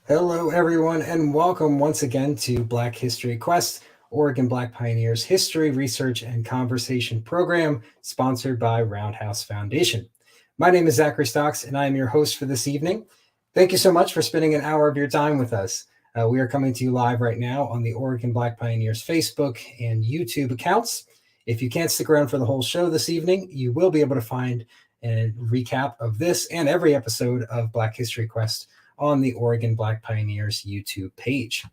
Hello, everyone, and welcome once again to Black History Quest, Oregon Black Pioneers History, Research, and Conversation Program, sponsored by Roundhouse Foundation. My name is Zachary Stocks, and I am your host for this evening. Thank you so much for spending an hour of your time with us. We are coming to you live right now on the Oregon Black Pioneers Facebook and YouTube accounts. If you can't stick around for the whole show this evening, you will be able to find a recap of this and every episode of Black History Quest on the Oregon Black Pioneers YouTube page.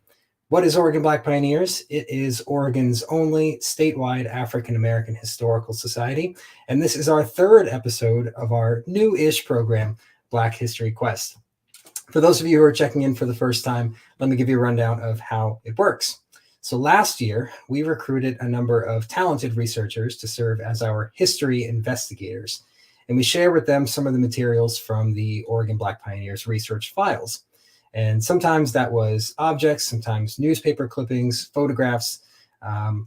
What is Oregon Black Pioneers? It is Oregon's only statewide African American Historical Society, and this is our third episode of our new-ish program, Black History Quest. For those of you who are checking in for the first time, let me give you a rundown of how it works. So last year, we recruited a number of talented researchers to serve as our history investigators, and we share with them some of the materials from the Oregon Black Pioneers research files. And sometimes that was objects, sometimes newspaper clippings, photographs,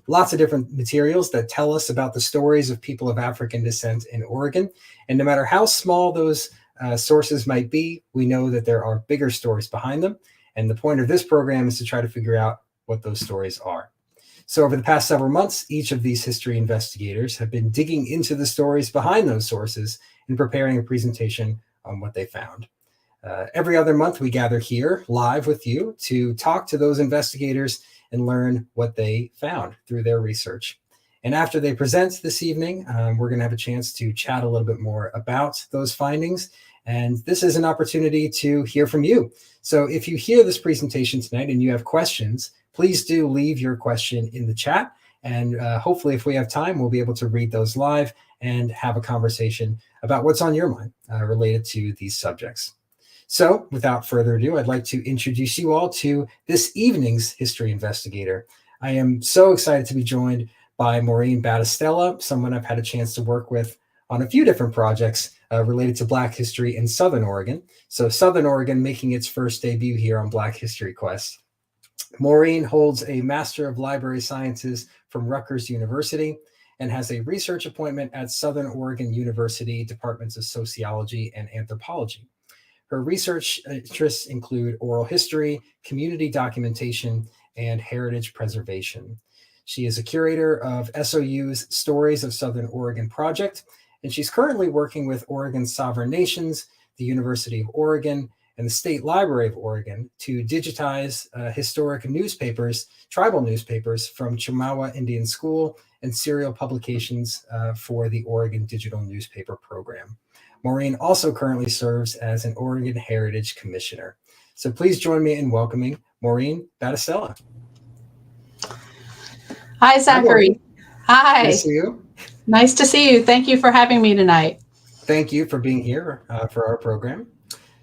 lots of different materials that tell us about the stories of people of African descent in Oregon. And no matter how small those sources might be, we know that there are bigger stories behind them. And the point of this program is to try to figure out what those stories are. So over the past several months, each of these history investigators have been digging into the stories behind those sources and preparing a presentation on what they found. Every other month, we gather here live with you to talk to those investigators and learn what they found through their research. And after they present this evening, we're going to have a chance to chat a little bit more about those findings. And this is an opportunity to hear from you. So if you hear this presentation tonight and you have questions, please do leave your question in the chat. And hopefully, if we have time, we'll be able to read those live and have a conversation about what's on your mind related to these subjects. So without further ado, I'd like to introduce you all to this evening's history investigator. I am so excited to be joined by Maureen Battistella, someone I've had a chance to work with on a few different projects related to Black history in Southern Oregon. So Southern Oregon making its first debut here on Black History Quest. Maureen holds a Master of Library Sciences from Rutgers University and has a research appointment at Southern Oregon University Departments of Sociology and Anthropology. Her research interests include oral history, community documentation, and heritage preservation. She is a curator of SOU's Stories of Southern Oregon project, and she's currently working with Oregon's Sovereign Nations, the University of Oregon, and the State Library of Oregon to digitize historic newspapers, tribal newspapers from Chemawa Indian School and serial publications for the Oregon Digital Newspaper Program. Maureen also currently serves as an Oregon Heritage Commissioner. So please join me in welcoming Maureen Battistella. Hi, Zachary. Hi. Good to see you. Nice to see you. Thank you for having me tonight. Thank you for being here for our program.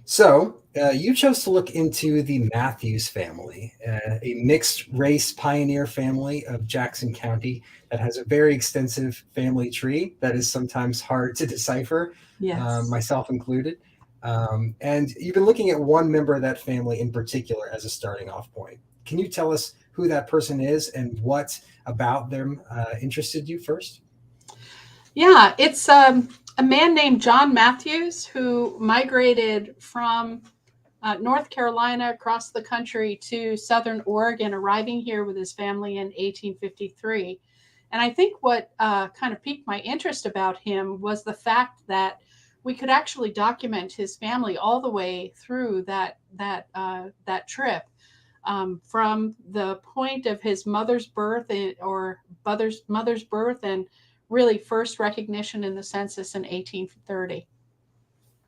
So you chose to look into the Mathews family, a mixed race pioneer family of Jackson County that has a very extensive family tree that is sometimes hard to decipher, Yes. Myself included. And you've been looking at one member of that family in particular as a starting off point. Can you tell us who that person is and what about them interested you first? Yeah, it's a man named John Mathews who migrated from North Carolina across the country to Southern Oregon, arriving here with his family in 1853. And I think what kind of piqued my interest about him was the fact that we could actually document his family all the way through that trip, from the point of his mother's birth mother's birth and really first recognition in the census in 1830.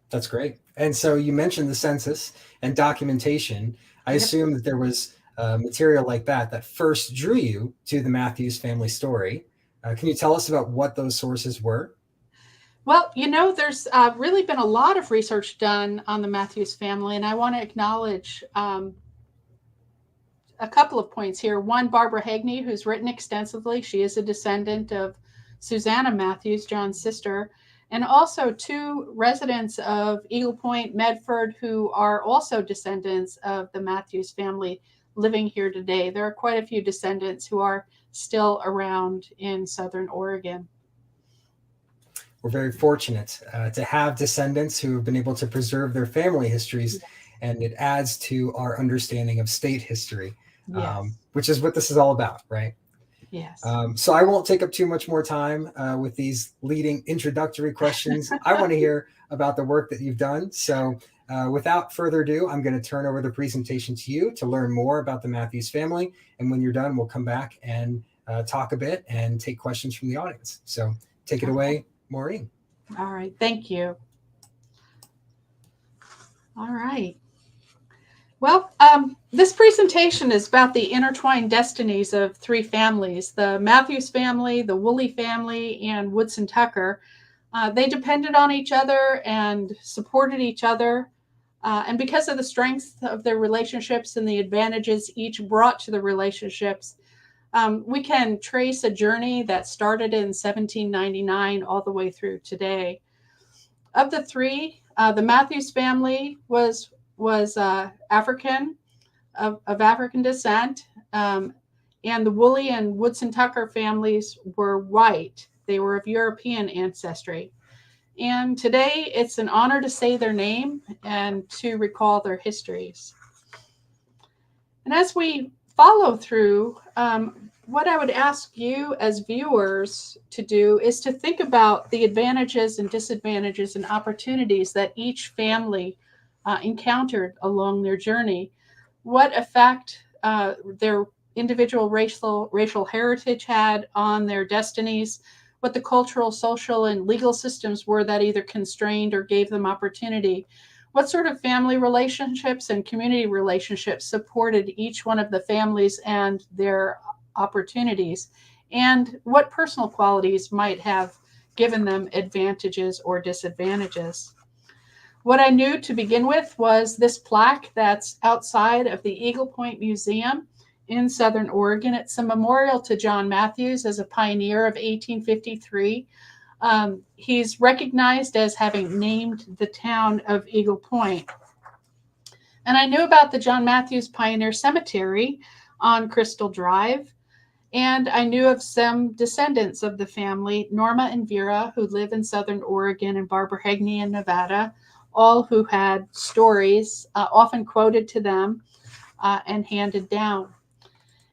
That's great. And so you mentioned the census and documentation. I assume that there was material like that first drew you to the Mathews family story. Can you tell us about what those sources were? Well, there's really been a lot of research done on the Mathews family, and I want to acknowledge a couple of points here. One, Barbara Hagney, who's written extensively. She is a descendant of Susanna Mathews, John's sister, and also two residents of Eagle Point, Medford, who are also descendants of the Mathews family living here today. There are quite a few descendants who are still around in Southern Oregon. We're very fortunate to have descendants who have been able to preserve their family histories and it adds to our understanding of state history, Yes. which is what this is all about, right? Yes. So I won't take up too much more time with these leading introductory questions. I want to hear about the work that you've done. So without further ado, I'm going to turn over the presentation to you to learn more about the Mathews family. And when you're done, we'll come back and talk a bit and take questions from the audience. So take it away, Maureen. All right. Thank you. All right. Well, this presentation is about the intertwined destinies of three families, the Mathews family, the Wooley family, and Woodson Tucker. They depended on each other and supported each other. And because of the strength of their relationships and the advantages each brought to the relationships, we can trace a journey that started in 1799 all the way through today. Of the three, the Mathews family was African, of African descent, and the Wooley and Woodson Tucker families were white. They were of European ancestry. And today it's an honor to say their name and to recall their histories. And as we follow through, what I would ask you as viewers to do is to think about the advantages and disadvantages and opportunities that each family encountered along their journey. What effect their individual racial heritage had on their destinies, what the cultural, social, and legal systems were that either constrained or gave them opportunity, what sort of family relationships and community relationships supported each one of the families and their opportunities, and what personal qualities might have given them advantages or disadvantages. What I knew to begin with was this plaque that's outside of the Eagle Point Museum in Southern Oregon. It's a memorial to John Mathews as a pioneer of 1853. He's recognized as having named the town of Eagle Point. And I knew about the John Mathews Pioneer Cemetery on Crystal Drive. And I knew of some descendants of the family, Norma and Vera, who live in Southern Oregon, and Barbara Hegney in Nevada, all who had stories often quoted to them and handed down.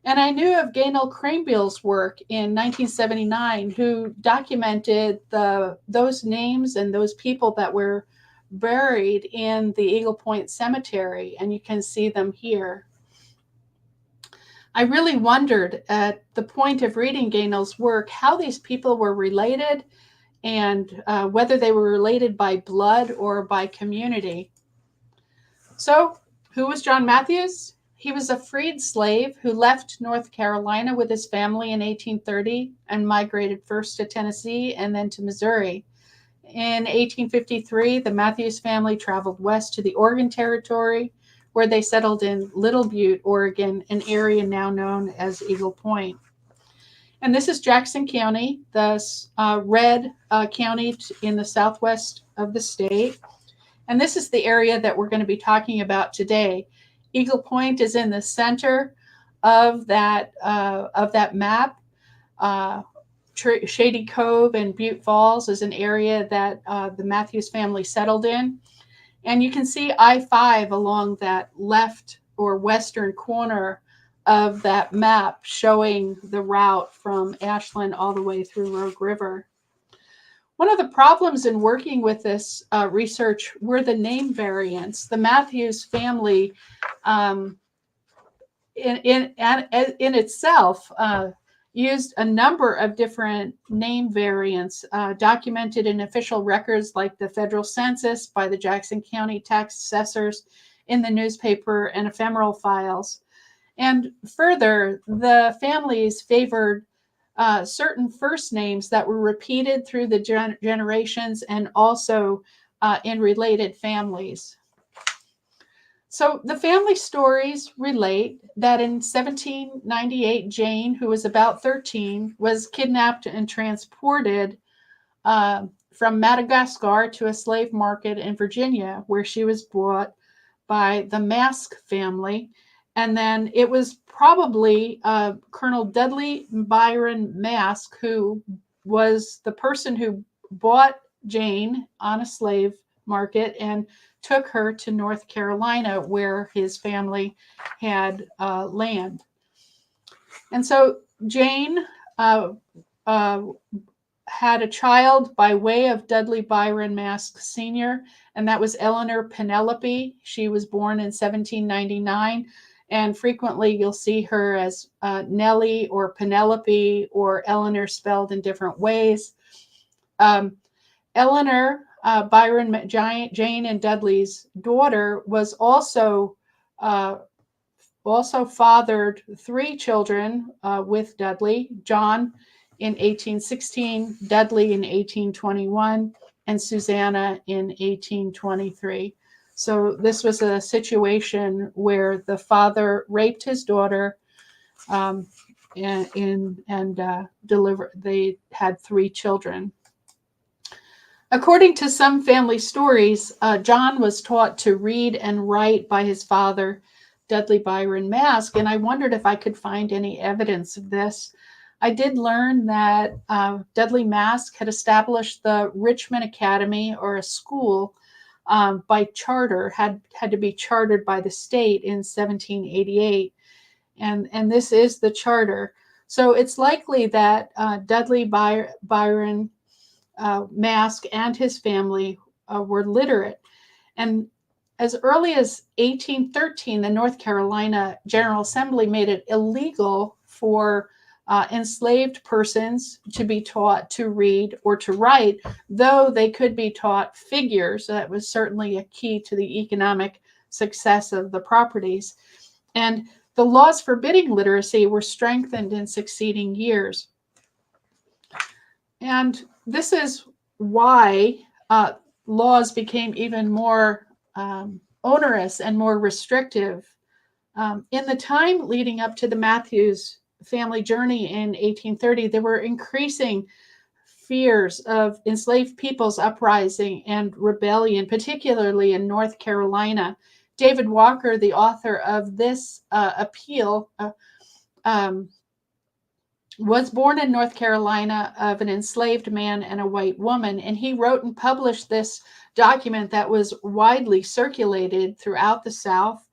And I knew of Gaynell Cranebill's work in 1979, who documented those names and those people that were buried in the Eagle Point Cemetery, and you can see them here. I really wondered at the point of reading Gaynell's work how these people were related and whether they were related by blood or by community. So, who was John Mathews? He was a freed slave who left North Carolina with his family in 1830 and migrated first to Tennessee and then to Missouri. In 1853, the Mathews family traveled west to the Oregon Territory, where they settled in Little Butte, Oregon, an area now known as Eagle Point. And this is Jackson County, the red county in the southwest of the state. And this is the area that we're going to be talking about today. Eagle Point is in the center of that map. Shady Cove and Butte Falls is an area that the Mathews family settled in. And you can see I-5 along that left or western corner of that map showing the route from Ashland all the way through Rogue River. One of the problems in working with this research were the name variants. The Mathews family in itself used a number of different name variants documented in official records like the federal census by the Jackson County tax assessors, in the newspaper and ephemeral files. And further, the families favored certain first names that were repeated through the generations and also in related families. So the family stories relate that in 1798, Jane, who was about 13, was kidnapped and transported from Madagascar to a slave market in Virginia, where she was bought by the Mask family. And then it was probably Colonel Dudley Byron Mask, who was the person who bought Jane on a slave market and took her to North Carolina, where his family had land. And so Jane had a child by way of Dudley Byron Mask Sr., and that was Eleanor Penelope. She was born in 1799, and frequently you'll see her as Nellie or Penelope or Eleanor spelled in different ways. Eleanor Byron, Jane and Dudley's daughter, was also fathered 3 children with Dudley: John in 1816, Dudley in 1821, and Susanna in 1823. So this was a situation where the father raped his daughter, and they had 3 children. According to some family stories, John was taught to read and write by his father, Dudley Byron Mask, and I wondered if I could find any evidence of this. I did learn that Dudley Mask had established the Richmond Academy, or a school, by charter, had to be chartered by the state in 1788, and this is the charter. So it's likely that Dudley Byron Mask and his family were literate. And as early as 1813, the North Carolina General Assembly made it illegal for enslaved persons to be taught to read or to write, though they could be taught figures. That was certainly a key to the economic success of the properties. And the laws forbidding literacy were strengthened in succeeding years. And this is why laws became even more onerous and more restrictive. In the time leading up to the Mathews family journey in 1830, there were increasing fears of enslaved people's uprising and rebellion, particularly in North Carolina. David Walker, the author of this appeal, was born in North Carolina of an enslaved man and a white woman, and he wrote and published this document that was widely circulated throughout the South,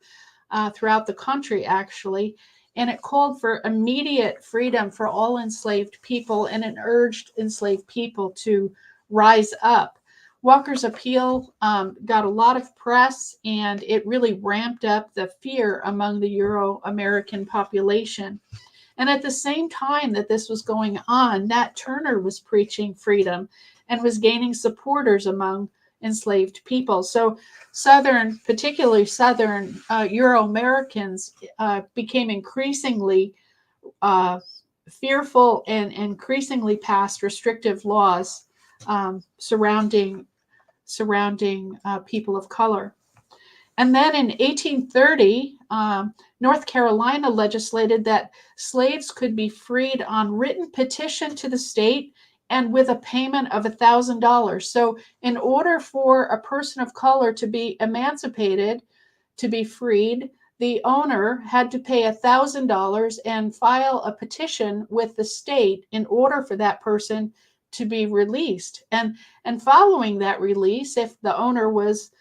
throughout the country, actually, and it called for immediate freedom for all enslaved people, and it urged enslaved people to rise up. Walker's appeal got a lot of press, and it really ramped up the fear among the Euro-American population. And at the same time that this was going on, Nat Turner was preaching freedom and was gaining supporters among enslaved people. So Southern, particularly Southern Euro-Americans became increasingly fearful and increasingly passed restrictive laws surrounding people of color. And then in 1830, North Carolina legislated that slaves could be freed on written petition to the state and with a payment of $1,000. So in order for a person of color to be emancipated, to be freed, the owner had to pay $1,000 and file a petition with the state in order for that person to be released. And following that release, if the owner was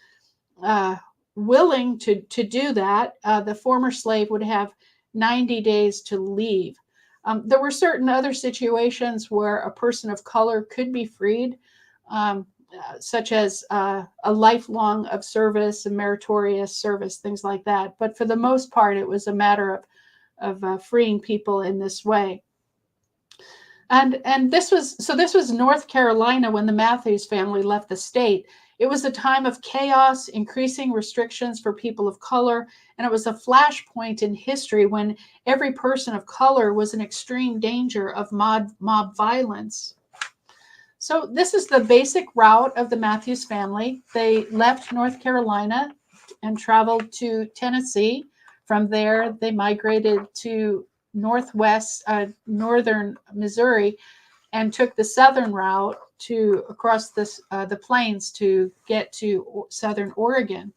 willing to do that, the former slave would have 90 days to leave. There were certain other situations where a person of color could be freed, such as a lifelong of service, a meritorious service, things like that. But for the most part, it was a matter of freeing people in this way. And this was North Carolina when the Mathews family left the state. It was a time of chaos, increasing restrictions for people of color, and it was a flashpoint in history when every person of color was in extreme danger of mob violence. So this is the basic route of the Mathews family. They left North Carolina and traveled to Tennessee. From there, they migrated to northern Missouri and took the southern route across the plains to get to southern Oregon.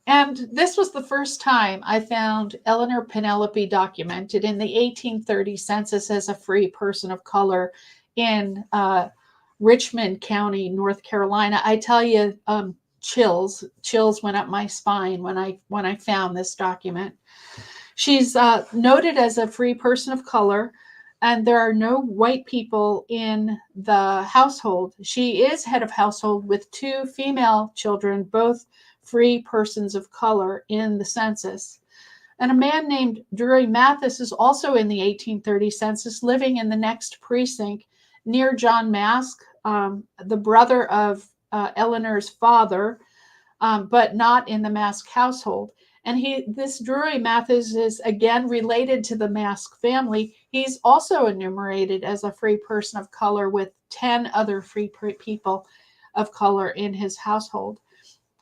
And this was the first time I found Eleanor Penelope documented in the 1830 census as a free person of color in Richmond County, North Carolina. I tell you, chills went up my spine when I found this document. She's noted as a free person of color, and there are no white people in the household. She is head of household with 2 female children, both free persons of color in the census. And a man named Drury Mathis is also in the 1830 census, living in the next precinct near John Mask, the brother of Eleanor's father, but not in the Mask household. And this Drury Mathis is again related to the Mask family. He's also enumerated as a free person of color with 10 other free people of color in his household.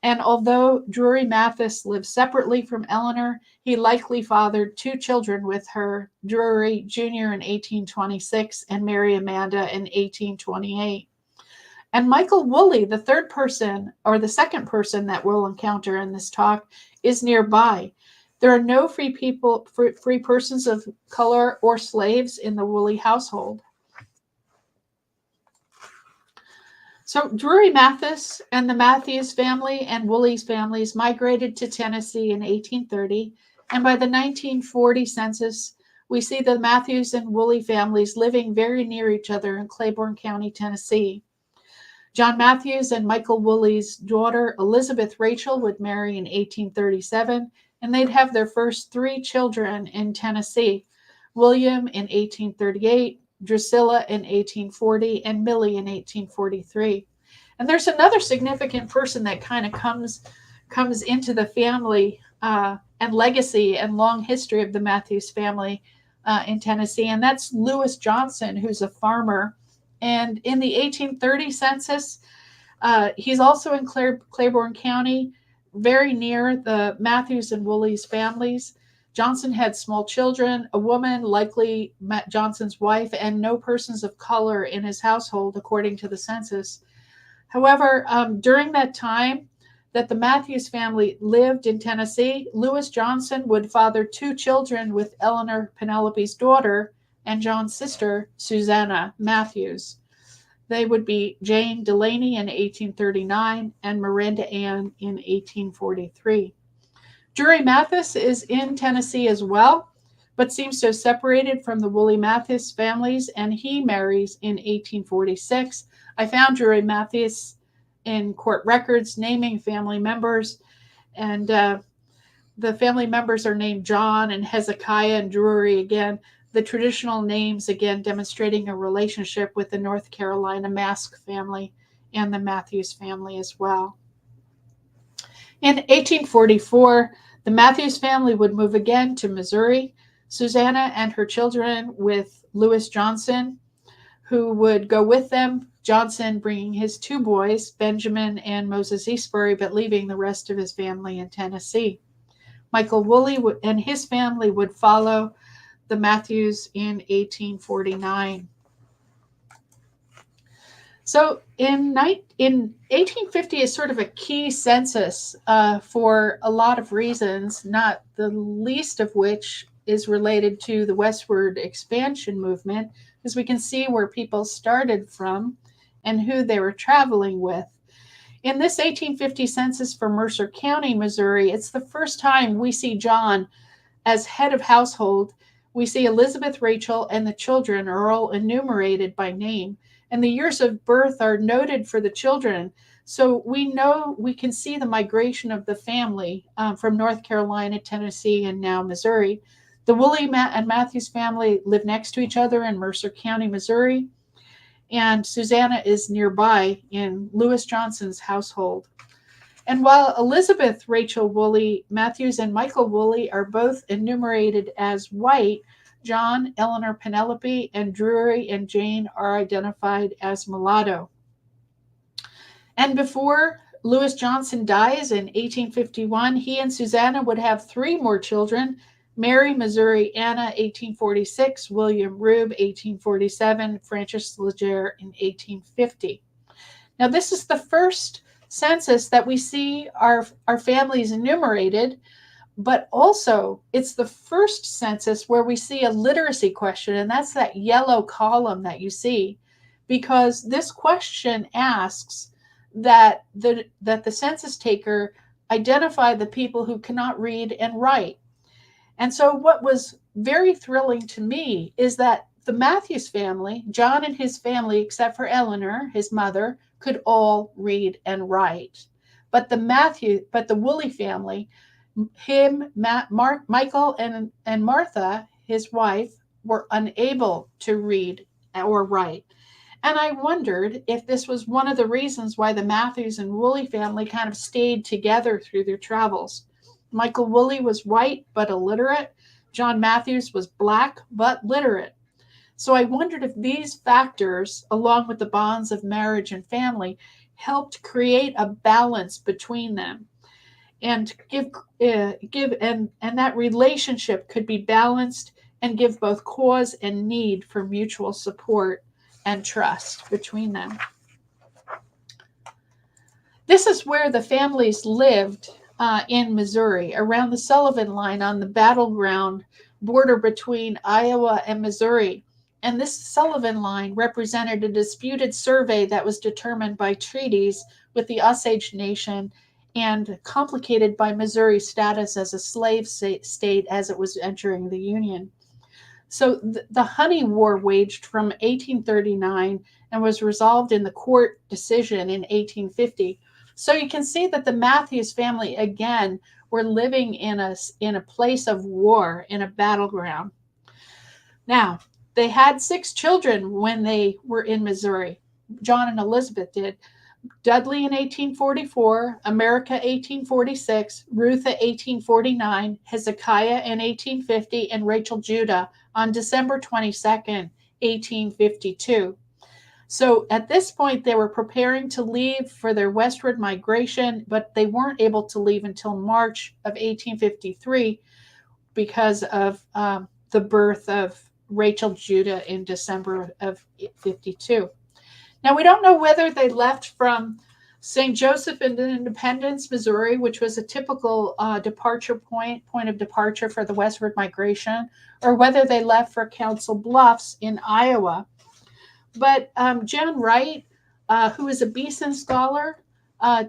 And although Drury Mathis lived separately from Eleanor, he likely fathered 2 children with her, Drury Jr. in 1826 and Mary Amanda in 1828. And Michael Wooley, the second person that we'll encounter in this talk, is nearby. There are no free persons of color or slaves in the Wooley household. So Drury Mathis and the Mathews family and Wooley's families migrated to Tennessee in 1830. And by the 1940 census, we see the Mathews and Wooley families living very near each other in Claiborne County, Tennessee. John Mathews and Michael Wooley's daughter, Elizabeth Rachel, would marry in 1837, and they'd have their first 3 children in Tennessee, William in 1838, Drusilla in 1840, and Millie in 1843. And there's another significant person that kind of comes into the family and legacy and long history of the Mathews family in Tennessee, and that's Lewis Johnson, who's a farmer. And in the 1830 census, he's also in Claiborne County, very near the Mathews and Wooley's families. Johnson had small children, a woman, likely Johnson's wife, and no persons of color in his household, according to the census. However, during that time that the Mathews family lived in Tennessee, Lewis Johnson would father 2 children with Eleanor Penelope's daughter and John's sister, Susanna Mathews. They would be Jane Delaney in 1839 and Miranda Ann in 1843. Drury Mathis is in Tennessee as well, but seems to have separated from the Wooley Mathis families, and he marries in 1846. I found Drury Mathis in court records naming family members, and the family members are named John and Hezekiah and Drury again. The traditional names, again, demonstrating a relationship with the North Carolina Mask family and the Mathews family as well. In 1844, the Mathews family would move again to Missouri. Susanna and her children with Lewis Johnson, who would go with them, Johnson bringing his 2 boys, Benjamin and Moses Eastbury, but leaving the rest of his family in Tennessee. Michael Wooley and his family would follow the Mathews in 1849. So in 1850 is sort of a key census for a lot of reasons, not the least of which is related to the westward expansion movement, because we can see where people started from and who they were traveling with. In this 1850 census for Mercer County, Missouri, it's the first time we see John as head of household. We see Elizabeth Rachel and the children are all enumerated by name, and the years of birth are noted for the children. So we can see the migration of the family from North Carolina, Tennessee, and now Missouri. The Wooley and Mathews family live next to each other in Mercer County, Missouri, and Susanna is nearby in Lewis Johnson's household. And while Elizabeth Rachel Wooley Mathews and Michael Wooley are both enumerated as white, John, Eleanor Penelope, and Drury and Jane are identified as mulatto. And before Lewis Johnson dies in 1851, he and Susanna would have 3 more children: Mary, Missouri Anna, 1846, William Rube, 1847, Francis Leger in 1850. Now, this is the first census that we see our families enumerated, but also it's the first census where we see a literacy question, and that's that yellow column that you see. because this question asks that the census taker identify the people who cannot read and write. And so what was very thrilling to me is that the Mathews family, John and his family, except for Eleanor, his mother, could all read and write. But the Wooley family, him, Michael, and Martha, his wife, were unable to read or write. And I wondered if this was one of the reasons why the Mathews and Wooley family kind of stayed together through their travels. Michael Wooley was white but illiterate. John Mathews was black but literate. So I wondered if these factors, along with the bonds of marriage and family, helped create a balance between them, and and that relationship could be balanced and give both cause and need for mutual support and trust between them. This is where the families lived in Missouri, around the Sullivan Line on the battleground border between Iowa and Missouri. And this Sullivan Line represented a disputed survey that was determined by treaties with the Osage Nation and complicated by Missouri's status as a slave state as it was entering the Union. So the Honey War waged from 1839 and was resolved in the court decision in 1850. So you can see that the Mathews family, again, were living in a place of war, in a battleground. Now, they had 6 children when they were in Missouri. John and Elizabeth did. Dudley in 1844, America 1846, Ruth at 1849, Hezekiah in 1850, and Rachel Judah on December 22nd, 1852. So at this point, they were preparing to leave for their westward migration, but they weren't able to leave until March of 1853 because of the birth of Rachel Judah in December of 52. Now, we don't know whether they left from St. Joseph in Independence, Missouri, which was a typical departure point of departure for the westward migration, or whether they left for Council Bluffs in Iowa. But Jan Wright, who is a Beeson scholar,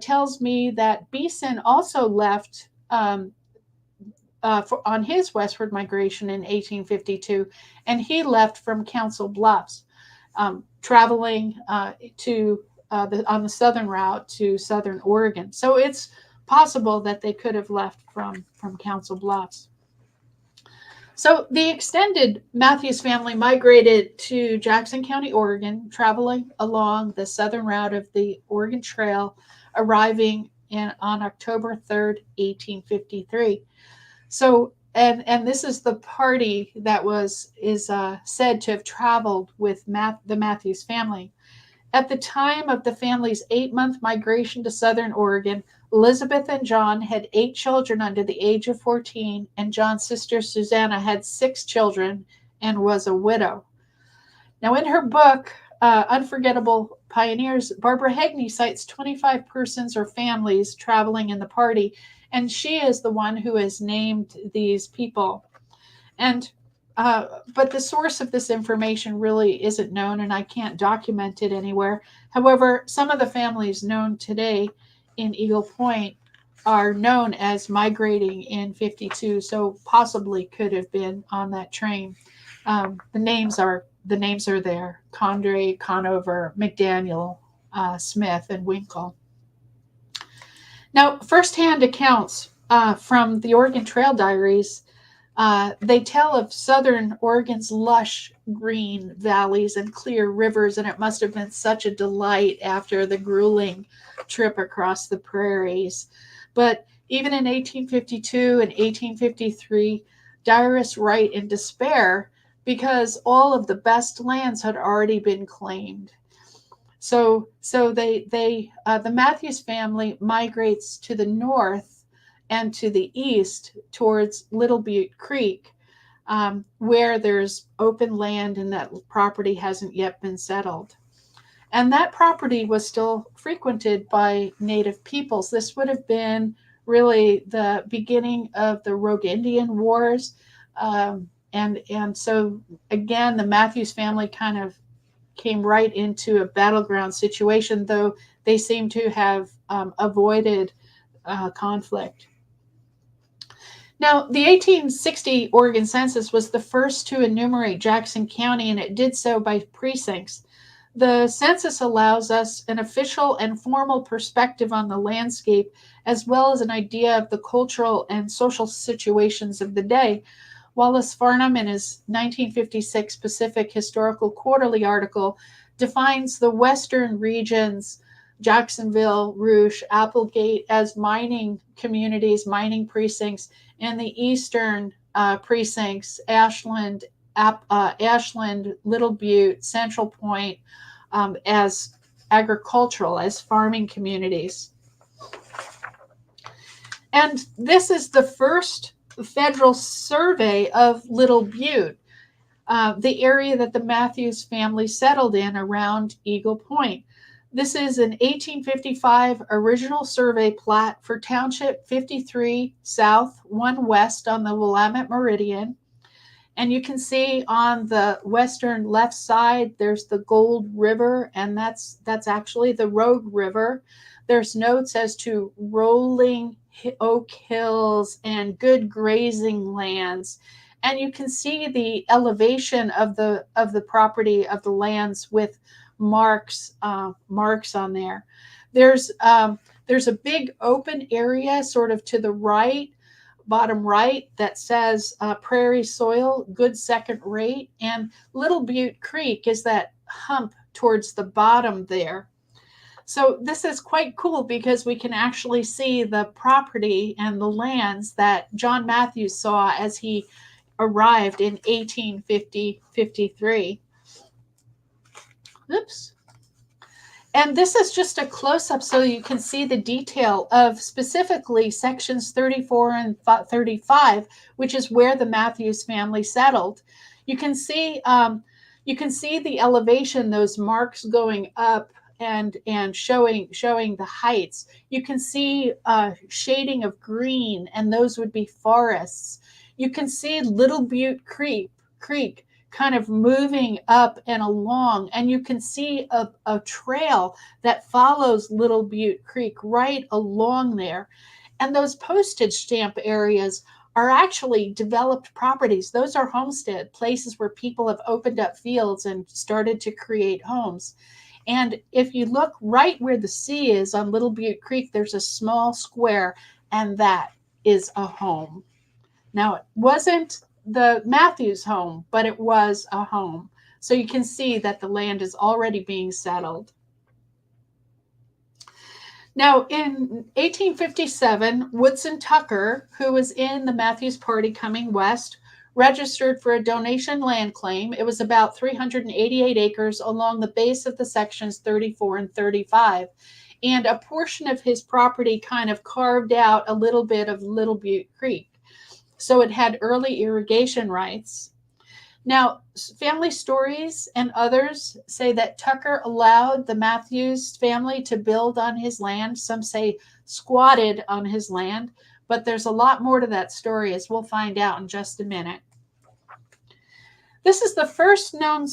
tells me that Beeson also left on his westward migration in 1852, and he left from Council Bluffs, traveling on the southern route to southern Oregon. So it's possible that they could have left from Council Bluffs. So the extended Mathews family migrated to Jackson County, Oregon, traveling along the southern route of the Oregon Trail, arriving on October 3rd, 1853. So, and this is the party that is said to have traveled with the Mathews family. At the time of the family's 8-month migration to southern Oregon, Elizabeth and John had 8 children under the age of 14, and John's sister Susanna had 6 children and was a widow. Now, in her book, Unforgettable Pioneers, Barbara Hegney cites 25 persons or families traveling in the party, and she is the one who has named these people. And but the source of this information really isn't known, and I can't document it anywhere. However, some of the families known today in Eagle Point are known as migrating in 52, so possibly could have been on that train. The names are there: Condrey, Conover, McDaniel, Smith, and Winkle. Now, firsthand accounts from the Oregon Trail Diaries, they tell of southern Oregon's lush green valleys and clear rivers, and it must have been such a delight after the grueling trip across the prairies. But even in 1852 and 1853, diarists write in despair because all of the best lands had already been claimed. So the Mathews family migrates to the north and to the east towards Little Butte Creek, where there's open land and that property hasn't yet been settled. And that property was still frequented by Native peoples. This would have been really the beginning of the Rogue Indian Wars. And so, again, the Mathews family kind of came right into a battleground situation, though they seem to have avoided conflict. Now, the 1860 Oregon Census was the first to enumerate Jackson County, and it did so by precincts. The census allows us an official and formal perspective on the landscape, as well as an idea of the cultural and social situations of the day. Wallace Farnham, in his 1956 Pacific Historical Quarterly article, defines the western regions, Jacksonville, Rouge, Applegate, as mining communities, mining precincts, and the eastern precincts, Ashland, Little Butte, Central Point, as agricultural, as farming communities. And this is the first federal survey of Little Butte, the area that the Mathews family settled in around Eagle Point. This is an 1855 original survey plat for Township 53 South, 1 West on the Willamette Meridian. And you can see on the western left side, there's the Gold River, and that's actually the Rogue River. There's notes as to rolling oak hills and good grazing lands. And you can see the elevation of the property of the lands with marks on there. There's a big open area sort of to the right, bottom right, that says prairie soil, good second rate, and Little Butte Creek is that hump towards the bottom there. So this is quite cool because we can actually see the property and the lands that John Mathews saw as he arrived in 1853. Oops. And this is just a close-up so you can see the detail of specifically sections 34 and 35, which is where the Mathews family settled. You can see the elevation, those marks going up and showing the heights. You can see shading of green, and those would be forests. You can see Little Butte Creek kind of moving up and along, and you can see a trail that follows Little Butte Creek right along there. And those postage stamp areas are actually developed properties. Those are homestead places where people have opened up fields and started to create homes. And if you look right where the sea is on Little Butte Creek, there's a small square, and that is a home. Now, it wasn't the Mathews home, but it was a home. So you can see that the land is already being settled. Now, in 1857, Woodson Tucker, who was in the Mathews Party coming west, registered for a donation land claim. It was about 388 acres along the base of the sections 34 and 35. And a portion of his property kind of carved out a little bit of Little Butte Creek. So it had early irrigation rights. Now, family stories and others say that Tucker allowed the Mathews family to build on his land. Some say squatted on his land, but there's a lot more to that story, as we'll find out in just a minute. This is the first known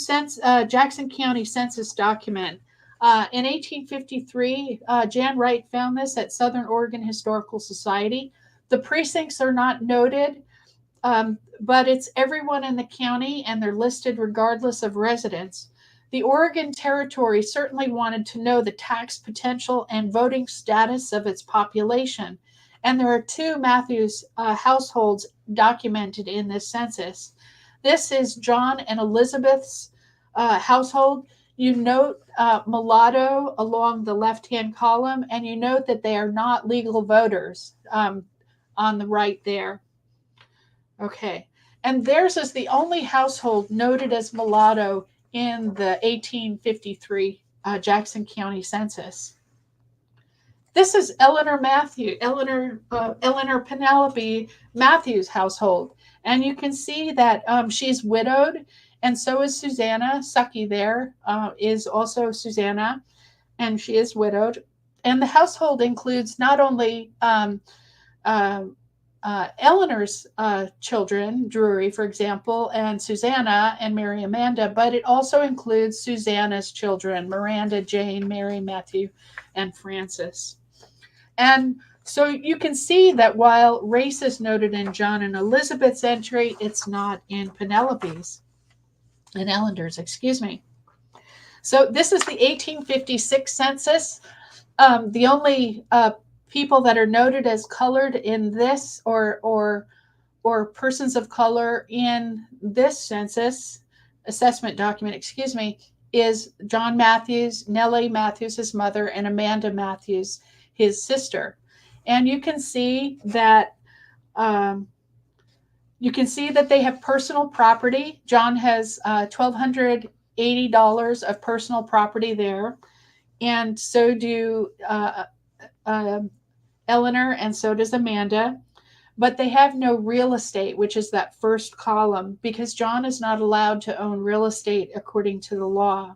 Jackson County census document. In 1853, Jan Wright found this at Southern Oregon Historical Society. The precincts are not noted, but it's everyone in the county, and they're listed regardless of residence. The Oregon Territory certainly wanted to know the tax potential and voting status of its population. And there are 2 Mathews households documented in this census. This is John and Elizabeth's household. You note mulatto along the left-hand column, and you note that they are not legal voters on the right there. Okay, and theirs is the only household noted as mulatto in the 1853 Jackson County census. This is Eleanor Penelope Mathews' household, and you can see that she's widowed, and so is Susanna. Sucky there is also Susanna, and she is widowed. And the household includes not only Eleanor's children, Drury, for example, and Susanna and Mary Amanda, but it also includes Susanna's children, Miranda, Jane, Mary, Matthew, and Francis. And so you can see that while race is noted in John and Elizabeth's entry, it's not in Penelope's and Eleanor's, excuse me. So this is the 1856 census. The only people that are noted as colored in this or persons of color in this census assessment document, excuse me, is John Mathews, Nellie Mathews, his mother, and Amanda Mathews, his sister. And you can see that they have personal property. John has $1,280 of personal property there, and so do Eleanor, and so does Amanda. But they have no real estate, which is that first column, because John is not allowed to own real estate according to the law.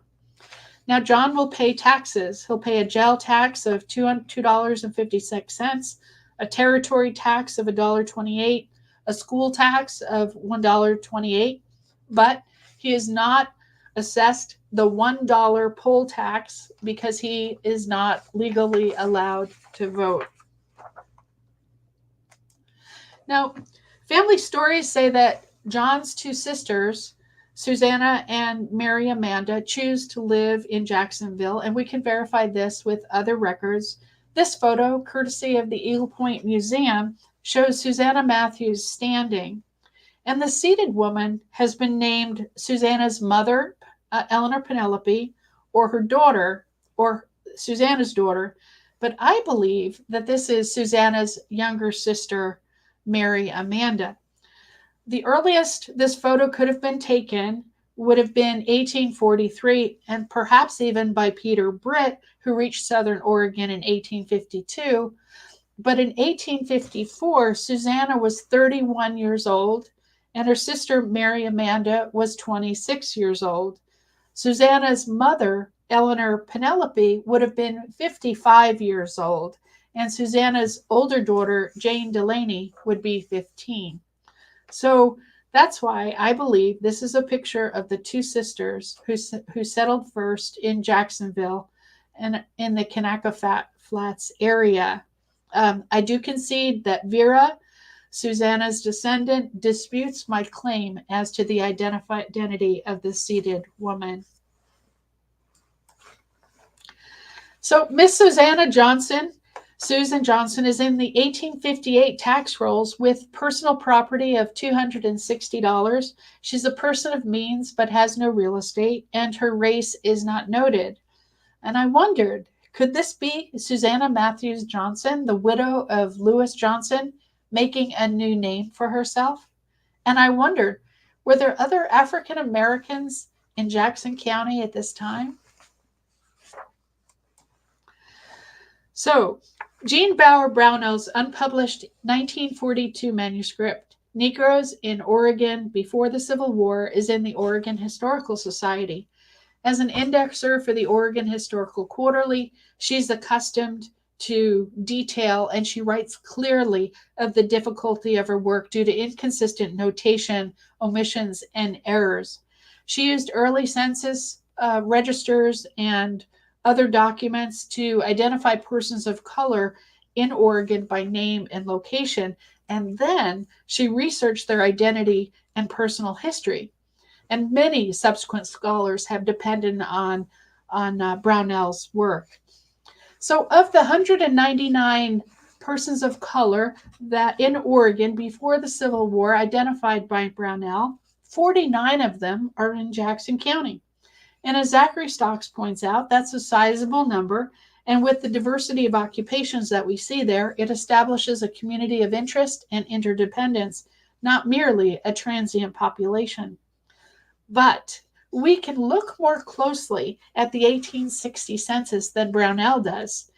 Now, John will pay taxes. He'll pay a jail tax of $2.56, a territory tax of $1.28, a school tax of $1.28, but he is not assessed the $1 poll tax because he is not legally allowed to vote. Now, family stories say that John's two sisters, Susanna and Mary Amanda, choose to live in Jacksonville, and we can verify this with other records. This photo, courtesy of the Eagle Point Museum, shows Susanna Mathews standing, and the seated woman has been named Susanna's mother, Eleanor Penelope, or her daughter, or Susanna's daughter, but I believe that this is Susanna's younger sister, Mary Amanda. The earliest this photo could have been taken would have been 1843, and perhaps even by Peter Britt, who reached Southern Oregon in 1852. But in 1854, Susanna was 31 years old, and her sister Mary Amanda was 26 years old. Susanna's mother, Eleanor Penelope, would have been 55 years old, and Susanna's older daughter, Jane Delaney, would be 15. So that's why I believe this is a picture of the two sisters who settled first in Jacksonville and in the Kanaka Flats area. I do concede that Vera, Susanna's descendant, disputes my claim as to the identity of the seated woman. So Miss Susanna Johnson, Susan Johnson, is in the 1858 tax rolls with personal property of $260. She's a person of means but has no real estate, and her race is not noted. And I wondered, could this be Susanna Mathews Johnson, the widow of Lewis Johnson, making a new name for herself? And I wondered, were there other African Americans in Jackson County at this time? So, Jean Bauer Brownell's unpublished 1942 manuscript, Negroes in Oregon Before the Civil War, is in the Oregon Historical Society. As an indexer for the Oregon Historical Quarterly, she's accustomed to detail, and she writes clearly of the difficulty of her work due to inconsistent notation, omissions, and errors. She used early census registers and other documents to identify persons of color in Oregon by name and location, and then she researched their identity and personal history. And many subsequent scholars have depended on Brownell's work. So of the 199 persons of color that in Oregon before the Civil War identified by Brownell, 49 of them are in Jackson County. And as Zachary Stocks points out, that's a sizable number. And with the diversity of occupations that we see there, it establishes a community of interest and interdependence, not merely a transient population. But we can look more closely at the 1860 census than Brownell does.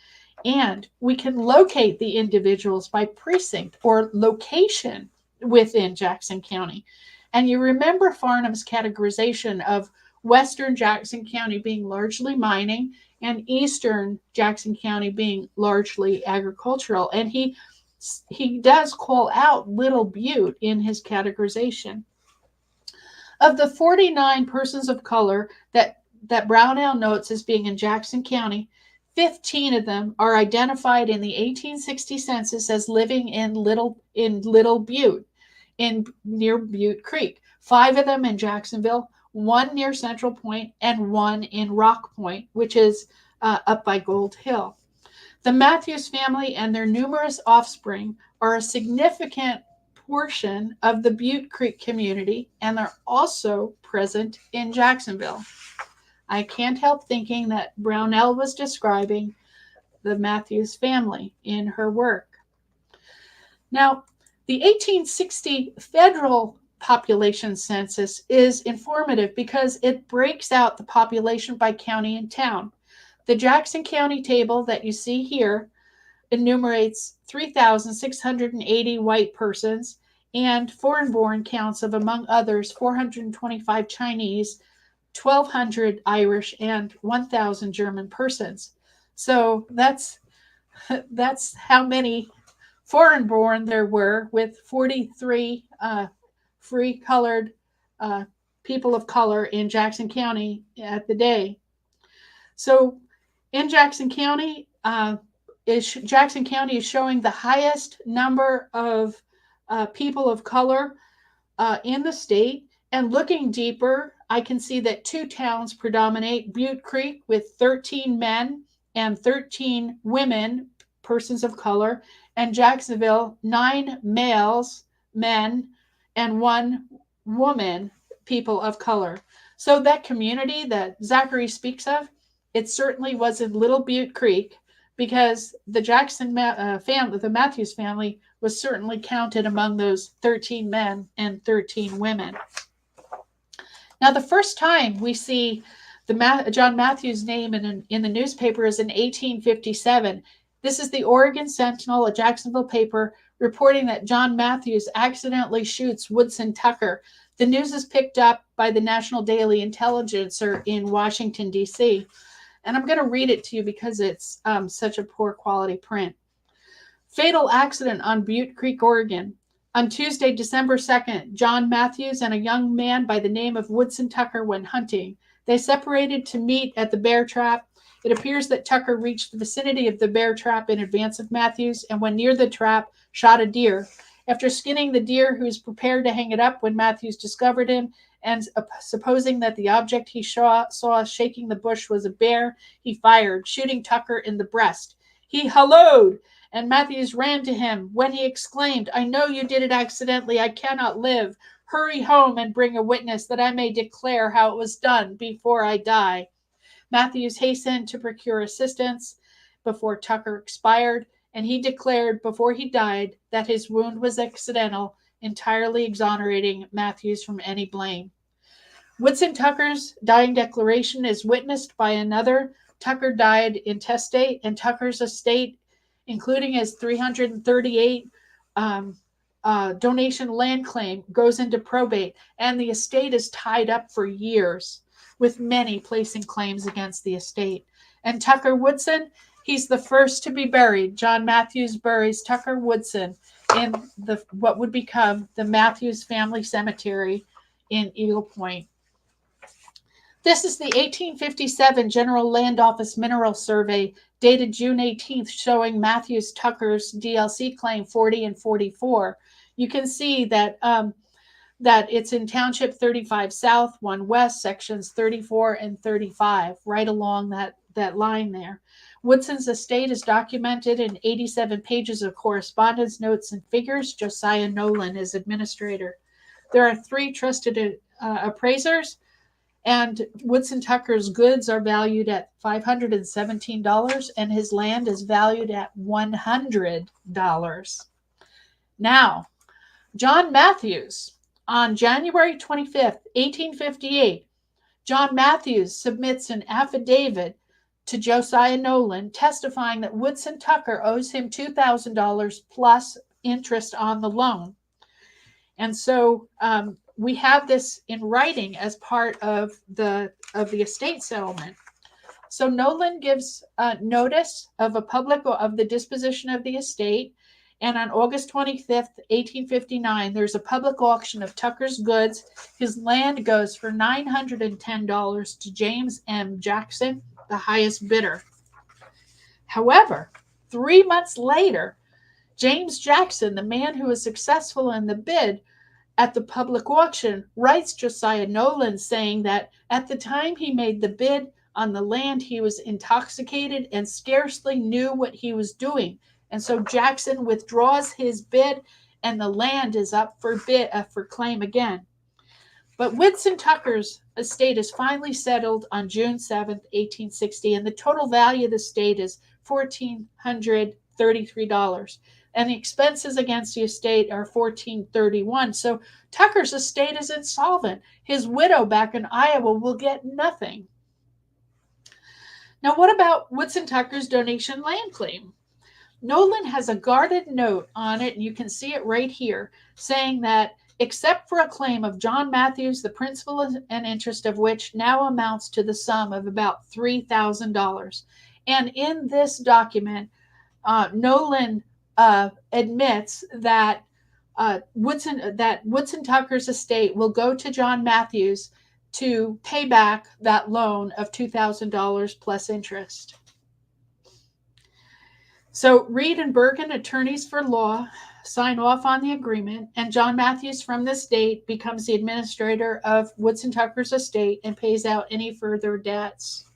And we can locate the individuals by precinct or location within Jackson County. And you remember Farnham's categorization of Western Jackson County being largely mining and Eastern Jackson County being largely agricultural. And he he does call out Little Butte in his categorization. Of the 49 persons of color that Brownell notes as being in Jackson County, 15 of them are identified in the 1860 census as living in Little Butte, near Butte Creek. 5 of them in Jacksonville, 1 near Central Point, and 1 in Rock Point, which is up by Gold Hill. The Mathews family and their numerous offspring are a significant portion of the Butte Creek community, and they're also present in Jacksonville. I can't help thinking that Brownell was describing the Mathews family in her work. Now, the 1860 federal population census is informative because it breaks out the population by county and town. The Jackson County table that you see here enumerates 3,680 white persons and foreign-born counts of, among others, 425 Chinese, 1,200 Irish, and 1,000 German persons. So that's how many foreign-born there were, with 43 free-colored people of color in Jackson County at the day. So in Jackson County, Jackson County is showing the highest number of people of color in the state. And looking deeper, I can see that 2 towns predominate: Butte Creek with 13 men and 13 women, persons of color, and Jacksonville, 9 males, men, and 1 woman, people of color. So that community that Zachary speaks of, it certainly was in Little Butte Creek, because the Jackson family, the Mathews family, was certainly counted among those 13 men and 13 women. Now, the first time we see the John Mathews name in the newspaper is in 1857. This is the Oregon Sentinel, a Jacksonville paper, reporting that John Mathews accidentally shoots Woodson Tucker. The news is picked up by the National Daily Intelligencer in Washington, D.C., and I'm going to read it to you because it's such a poor quality print. Fatal accident on Butte Creek, Oregon. On Tuesday, December 2nd, John Mathews and a young man by the name of Woodson Tucker went hunting. They separated to meet at the bear trap. It appears that Tucker reached the vicinity of the bear trap in advance of Mathews, and when near the trap, shot a deer. After skinning the deer, he was prepared to hang it up when Mathews discovered him, and supposing that the object he saw shaking the bush was a bear, he fired, shooting Tucker in the breast. He hallooed, and Mathews ran to him, when he exclaimed, "I know you did it accidentally. I cannot live. Hurry home and bring a witness that I may declare how it was done before I die." Mathews hastened to procure assistance before Tucker expired, and he declared before he died that his wound was accidental, entirely exonerating Mathews from any blame. Woodson Tucker's dying declaration is witnessed by another. Tucker died intestate, and Tucker's estate, including his 338 donation land claim, goes into probate, and the estate is tied up for years, with many placing claims against the estate. And Tucker Woodson, he's the first to be buried. John Mathews buries Tucker Woodson in what would become the Mathews Family Cemetery in Eagle Point. This is the 1857 General Land Office Mineral Survey dated June 18th, showing Mathews Tucker's DLC claim 40 and 44. You can see that it's in Township 35 South, 1 West, sections 34 and 35, right along that line there. Woodson's estate is documented in 87 pages of correspondence, notes, and figures. Josiah Nolan is administrator. There are 3 trusted appraisers, and Woodson Tucker's goods are valued at $517, and his land is valued at $100. Now, John Mathews, on January 25th, 1858, John Mathews submits an affidavit to Josiah Nolan testifying that Woodson Tucker owes him $2,000 plus interest on the loan. And so we have this in writing as part of the estate settlement. So Nolan gives notice of the disposition of the estate, And on August 25th, 1859, there's a public auction of Tucker's goods. His land goes for $910 to James M. Jackson, the highest bidder. However, 3 months later, James Jackson, the man who was successful in the bid at the public auction, writes Josiah Nolan saying that at the time he made the bid on the land, he was intoxicated and scarcely knew what he was doing. And so Jackson withdraws his bid and the land is up for claim again. But Woodson Tucker's estate is finally settled on June 7th, 1860, and the total value of the estate is $1,433. And the expenses against the estate are $1,431. So Tucker's estate is insolvent. His widow back in Iowa will get nothing. Now, what about Woodson Tucker's donation land claim? Nolan has a guarded note on it, and you can see it right here, saying that except for a claim of John Mathews, the principal and interest of which now amounts to the sum of about $3,000. And in this document, Nolan admits that Woodson Tucker's estate will go to John Mathews to pay back that loan of $2,000 plus interest. So Reed and Bergen, attorneys for law, sign off on the agreement, and John Mathews from this date becomes the administrator of Woodson Tucker's estate and pays out any further debts.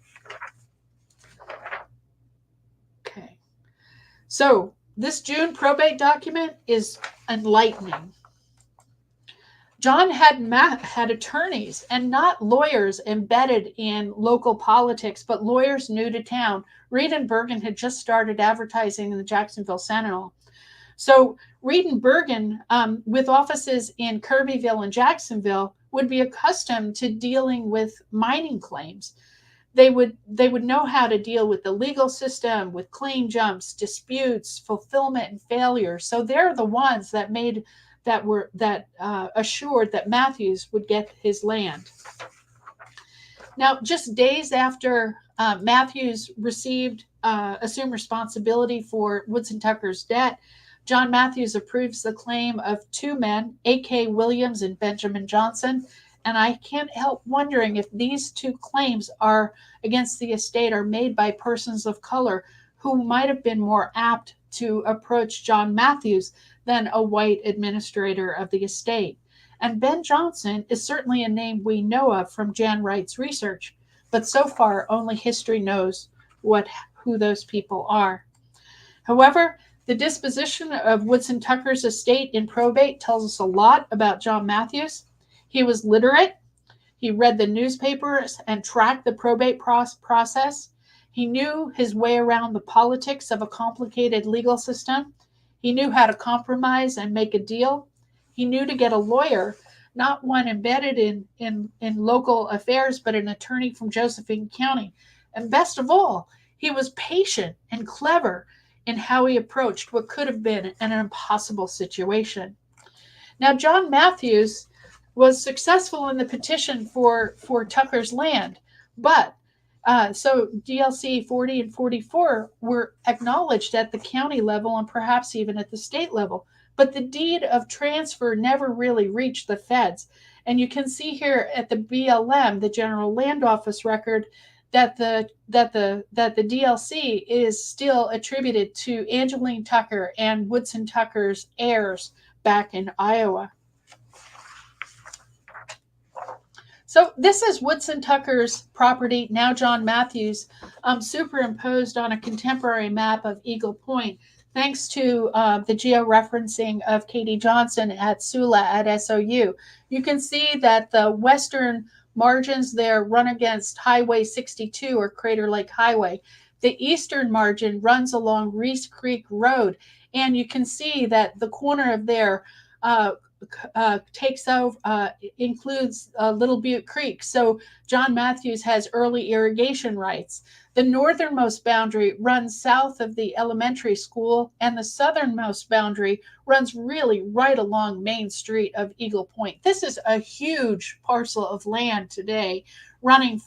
Okay. So this June probate document is enlightening. John had attorneys and not lawyers embedded in local politics, but lawyers new to town. Reed and Bergen had just started advertising in the Jacksonville Sentinel. So Reed and Bergen, with offices in Kirbyville and Jacksonville, would be accustomed to dealing with mining claims. They would know how to deal with the legal system, with claim jumps, disputes, fulfillment, and failure. So they're the ones that assured that Mathews would get his land. Now, just days after Mathews assumed responsibility for Woodson Tucker's debt, John Mathews approves the claim of two men, A.K. Williams and Benjamin Johnson. And I can't help wondering if these two claims are against the estate are made by persons of color who might have been more apt to approach John Mathews than a white administrator of the estate. And Ben Johnson is certainly a name we know of from Jan Wright's research, but so far only history knows who those people are. However, the disposition of Woodson Tucker's estate in probate tells us a lot about John Mathews. He was literate. He read the newspapers and tracked the probate process. He knew his way around the politics of a complicated legal system. He knew how to compromise and make a deal. He knew to get a lawyer, not one embedded in local affairs, but an attorney from Josephine County. And best of all, he was patient and clever in how he approached what could have been an impossible situation. Now, John Mathews was successful in the petition for Tucker's land, but so DLC 40 and 44 were acknowledged at the county level and perhaps even at the state level. But the deed of transfer never really reached the feds. And you can see here at the BLM, the General Land Office record, that the DLC is still attributed to Angeline Tucker and Woodson Tucker's heirs back in Iowa. So this is Woodson Tucker's property, now John Mathews, superimposed on a contemporary map of Eagle Point, thanks to the georeferencing of Katie Johnson at SULA at SOU. You can see that the western margins there run against Highway 62 or Crater Lake Highway. The eastern margin runs along Reese Creek Road, and you can see that the corner of there includes Little Butte Creek. So John Mathews has early irrigation rights. The northernmost boundary runs south of the elementary school, and the southernmost boundary runs really right along Main Street of Eagle Point. This is a huge parcel of land today, running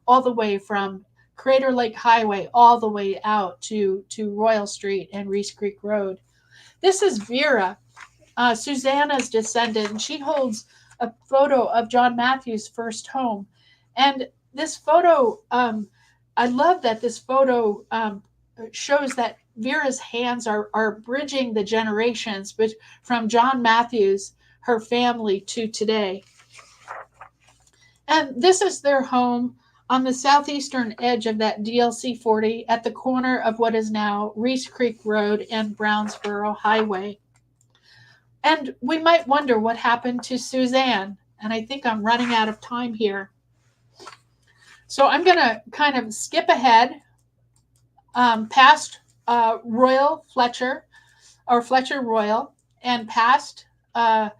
all the way from Crater Lake Highway all the way out to Royal Street and Reese Creek Road. This is Vera, Susanna's descendant, and she holds a photo of John Mathews' first home. And this photo, I love that this photo shows that Vera's hands are bridging the generations, but from John Mathews, her family, to today. And this is their home on the southeastern edge of that DLC 40 at the corner of what is now Reese Creek Road and Brownsboro Highway. And we might wonder what happened to Suzanne. And I think I'm running out of time here. So I'm going to kind of skip ahead past Royal Fletcher, or Fletcher Royal, and past some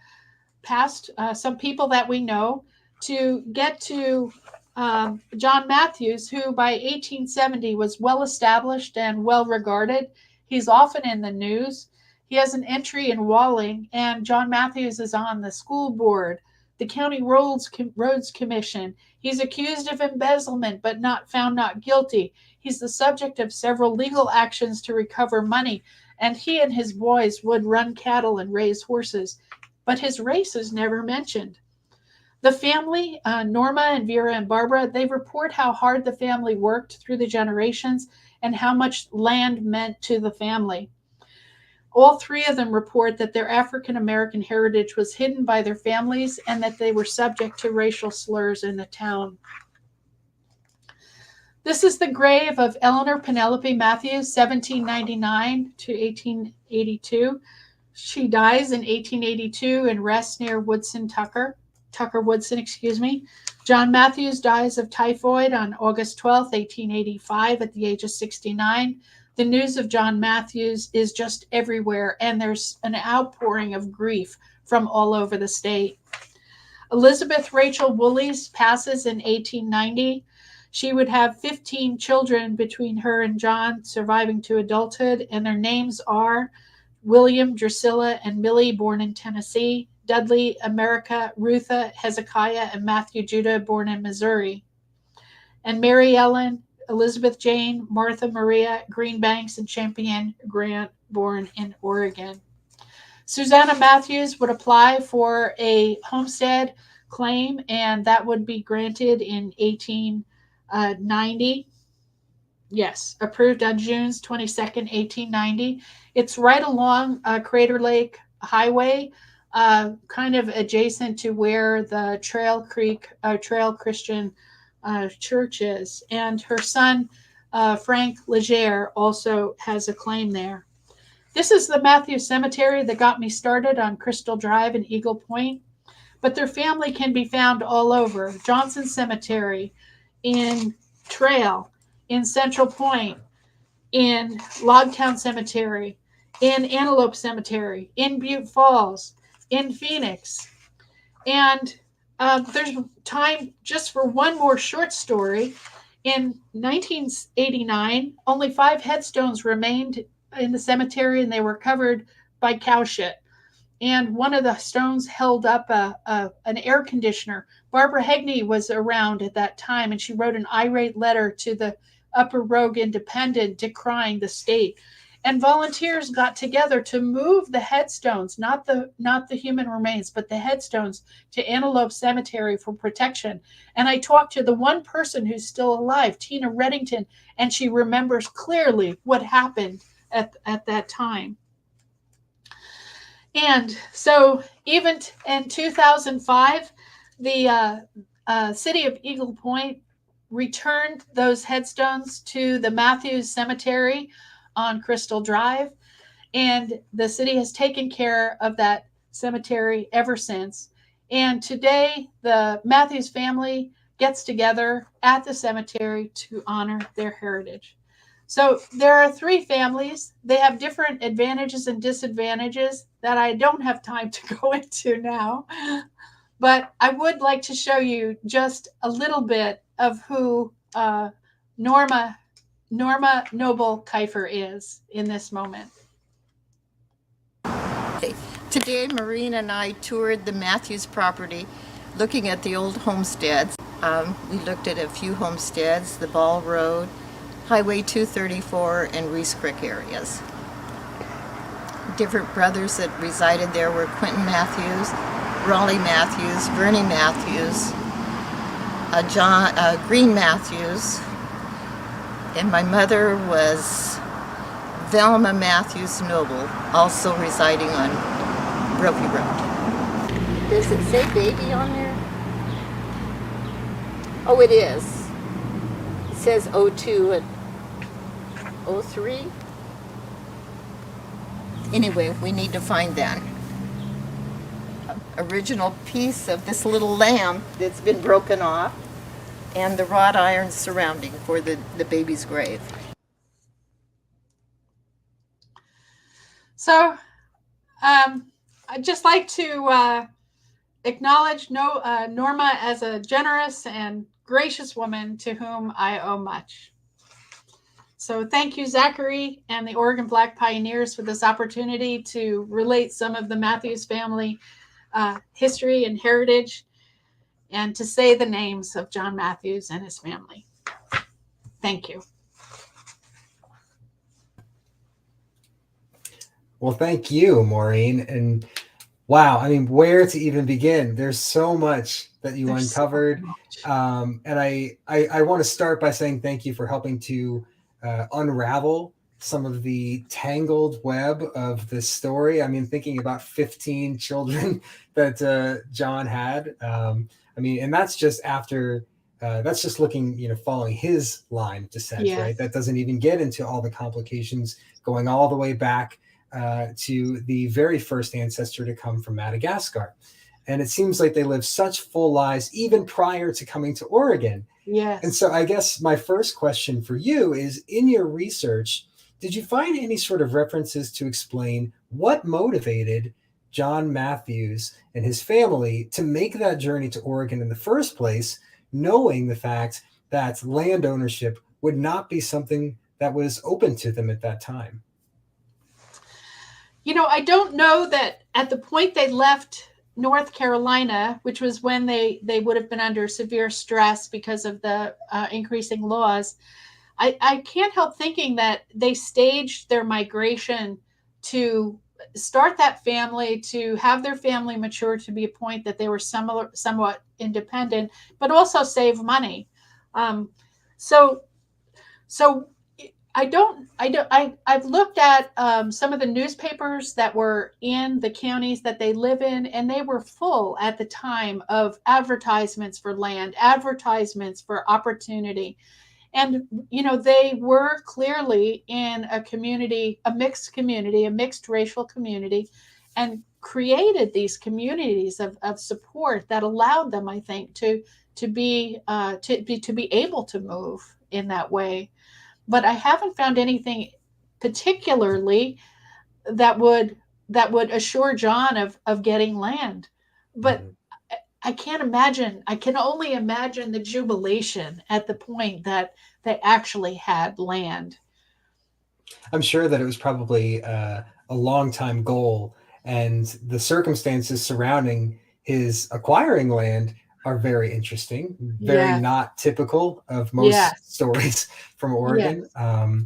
people that we know, to get to John Mathews, who by 1870 was well established and well regarded. He's often in the news. He has an entry in Walling, and John Mathews is on the school board, the County Roads Commission. He's accused of embezzlement, but found not guilty. He's the subject of several legal actions to recover money, and he and his boys would run cattle and raise horses, but his race is never mentioned. The family, Norma and Vera and Barbara, they report how hard the family worked through the generations and how much land meant to the family. All three of them report that their African American heritage was hidden by their families and that they were subject to racial slurs in the town. This is the grave of Eleanor Penelope Mathews, 1799 to 1882. She dies in 1882 and rests near Woodson. John Mathews dies of typhoid on August 12, 1885, at the age of 69. The news of John Mathews is just everywhere, and there's an outpouring of grief from all over the state. Elizabeth Rachel Wooley passes in 1890. She would have 15 children between her and John, surviving to adulthood, and their names are William, Drusilla, and Millie, born in Tennessee; Dudley, America, Rutha, Hezekiah, and Matthew Judah, born in Missouri; and Mary Ellen, Elizabeth Jane, Martha Maria, Greenbanks, and Champion Grant, born in Oregon. Susanna Mathews would apply for a homestead claim, and that would be granted in 1890. Yes, approved on June 22nd, 1890. It's right along Crater Lake Highway, kind of adjacent to where the Trail Christian Church is. And her son, Frank Legere, also has a claim there. This is the Mathews Cemetery that got me started on Crystal Drive in Eagle Point. But their family can be found all over. Johnson Cemetery, in Trail, in Central Point, in Logtown Cemetery, in Antelope Cemetery, in Butte Falls, in Phoenix. And there's time just for one more short story. In 1989, only 5 headstones remained in the cemetery, and they were covered by cow shit. And one of the stones held up an air conditioner. Barbara Hegney was around at that time, and she wrote an irate letter to the Upper Rogue Independent decrying the state. And volunteers got together to move the headstones, not the human remains, but the headstones, to Antelope Cemetery for protection. And I talked to the one person who's still alive, Tina Reddington, and she remembers clearly what happened at that time. And so even in 2005, the city of Eagle Point returned those headstones to the Mathews Cemetery on Crystal Drive, and the city has taken care of that cemetery ever since. And today, the Mathews family gets together at the cemetery to honor their heritage. So there are 3 families. They have different advantages and disadvantages that I don't have time to go into now. But I would like to show you just a little bit of who Norma Noble Kiefer is in this moment. Today, Maureen and I toured the Mathews property, looking at the old homesteads. We looked at a few homesteads, the Ball Road, Highway 234, and Reese Creek areas. different brothers that resided there were Quentin Mathews, Raleigh Mathews, Vernie Mathews, Green Mathews, and my mother was Velma Mathews Noble, also residing on Ropey Road. Does it say baby on there? Oh, it is. It says 02 and 03. Anyway, we need to find that original piece of this little lamb that's been broken off and the wrought iron surrounding for the baby's grave. So I'd just like to acknowledge Norma as a generous and gracious woman to whom I owe much. So thank you, Zachary and the Oregon Black Pioneers, for this opportunity to relate some of the Mathews family history and heritage, and to say the names of John Mathews and his family. Thank you. Well, thank you, Maureen. And wow, I mean, where to even begin? There's so much that you uncovered. And I want to start by saying thank you for helping to unravel some of the tangled web of this story. I mean, thinking about 15 children that John had. I mean, and that's just after, that's just looking, following his line of descent, yes. Right? That doesn't even get into all the complications going all the way back to the very first ancestor to come from Madagascar. And it seems like they lived such full lives even prior to coming to Oregon. Yes. And so I guess my first question for you is, in your research, did you find any sort of references to explain what motivated John Mathews and his family to make that journey to Oregon in the first place, knowing the fact that land ownership would not be something that was open to them at that time? I don't know that at the point they left North Carolina, which was when they would have been under severe stress because of the increasing laws, I can't help thinking that they staged their migration to start that family, to have their family mature to be a point that they were somewhat independent, but also save money. So I've looked at some of the newspapers that were in the counties that they live in, and they were full at the time of advertisements for land, advertisements for opportunity. And, they were clearly in a community, a mixed racial community, and created these communities of support that allowed them, I think, to be able to move in that way. But I haven't found anything particularly that would assure John of getting land. But I can't imagine. I can only imagine the jubilation at the point that they actually had land. I'm sure that it was probably a long time goal, and the circumstances surrounding his acquiring land are very interesting, very not typical of most stories from Oregon. Yes.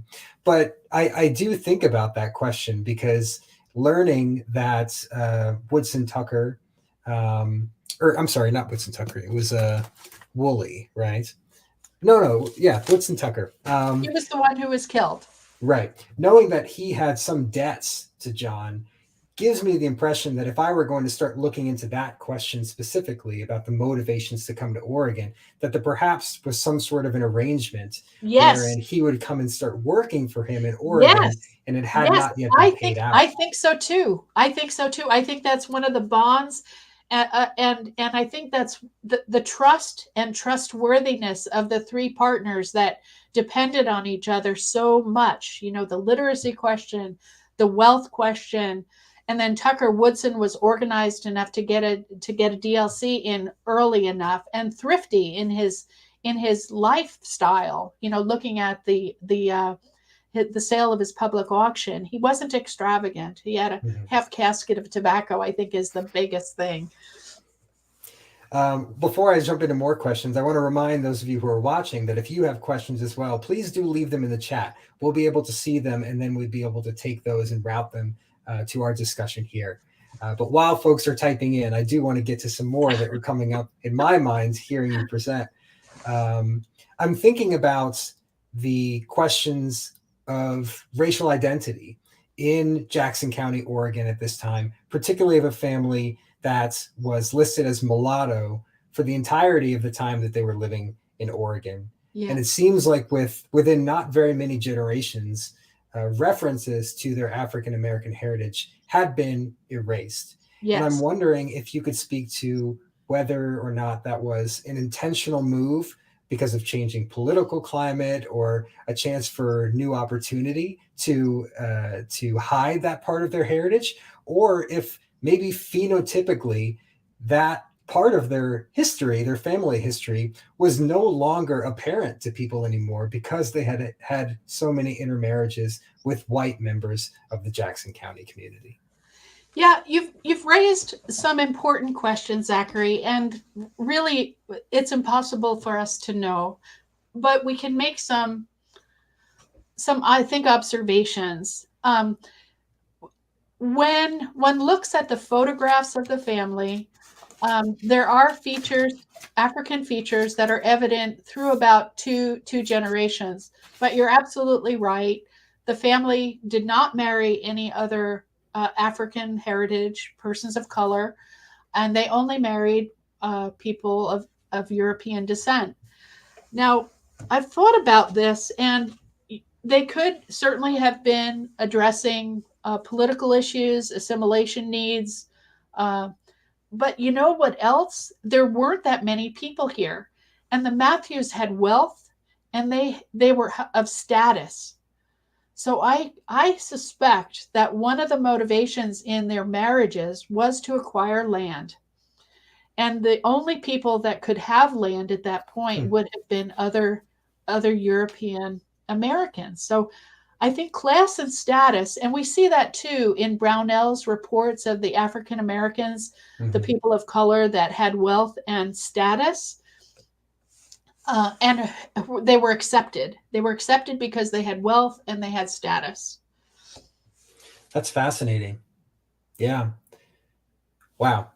But I do think about that question, because learning that Woodson Tucker, or I'm sorry, not Woodson Tucker, it was Wooley, right? Woodson Tucker. He was the one who was killed. Right. Knowing that he had some debts to John gives me the impression that if I were going to start looking into that question specifically about the motivations to come to Oregon, that there perhaps was some sort of an arrangement wherein he would come and start working for him in Oregon, and it had not yet been paid out. I think so too. I think that's one of the bonds. And I think that's the trust and trustworthiness of the three partners that depended on each other so much. The literacy question, the wealth question, and then Tucker Woodson was organized enough to get a DLC in early enough, and thrifty in his lifestyle. Looking at the sale of his public auction, he wasn't extravagant. He had a half casket of tobacco, I think, is the biggest thing. Before I jump into more questions, I want to remind those of you who are watching that if you have questions as well, please do leave them in the chat. We'll be able to see them, and then we'd be able to take those and route them to our discussion here. But while folks are typing in, I do want to get to some more that were coming up in my mind hearing you present. I'm thinking about the questions of racial identity in Jackson County, Oregon at this time, particularly of a family that was listed as mulatto for the entirety of the time that they were living in Oregon. Yeah. And it seems like within not very many generations, references to their African American heritage had been erased. Yes. And I'm wondering if you could speak to whether or not that was an intentional move because of changing political climate or a chance for new opportunity to hide that part of their heritage, or if maybe phenotypically that part of their history, their family history, was no longer apparent to people anymore because they had had so many intermarriages with white members of the Jackson County community. Yeah, you've raised some important questions, Zachary, and really it's impossible for us to know, but we can make some I think observations. When one looks at the photographs of the family, there are African features that are evident through about two generations. But you're absolutely right. The family did not marry any other African heritage persons of color, and they only married people of European descent. Now, I've thought about this, and they could certainly have been addressing political issues, assimilation needs, but you know what else? There weren't that many people here, and the Mathews had wealth, and they were of status. So I suspect that one of the motivations in their marriages was to acquire land. And the only people that could have land at that point would have been other European Americans. So I think class and status, and we see that too in Brownell's reports of the African Americans, the people of color that had wealth and status. And they were accepted. They were accepted because they had wealth and they had status. That's fascinating. Yeah. Wow.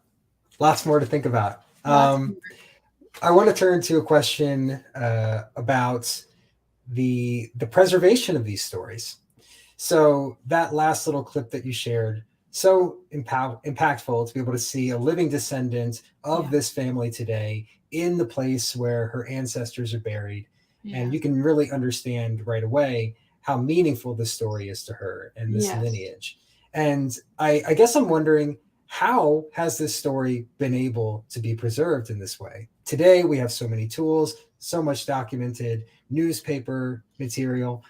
Lots more to think about. I want to turn to a question about the preservation of these stories. So that last little clip that you shared, so impactful to be able to see a living descendant of this family today in the place where her ancestors are buried. Yeah. And you can really understand right away how meaningful this story is to her and this lineage. And I guess I'm wondering, how has this story been able to be preserved in this way? Today, we have so many tools, so much documented newspaper material,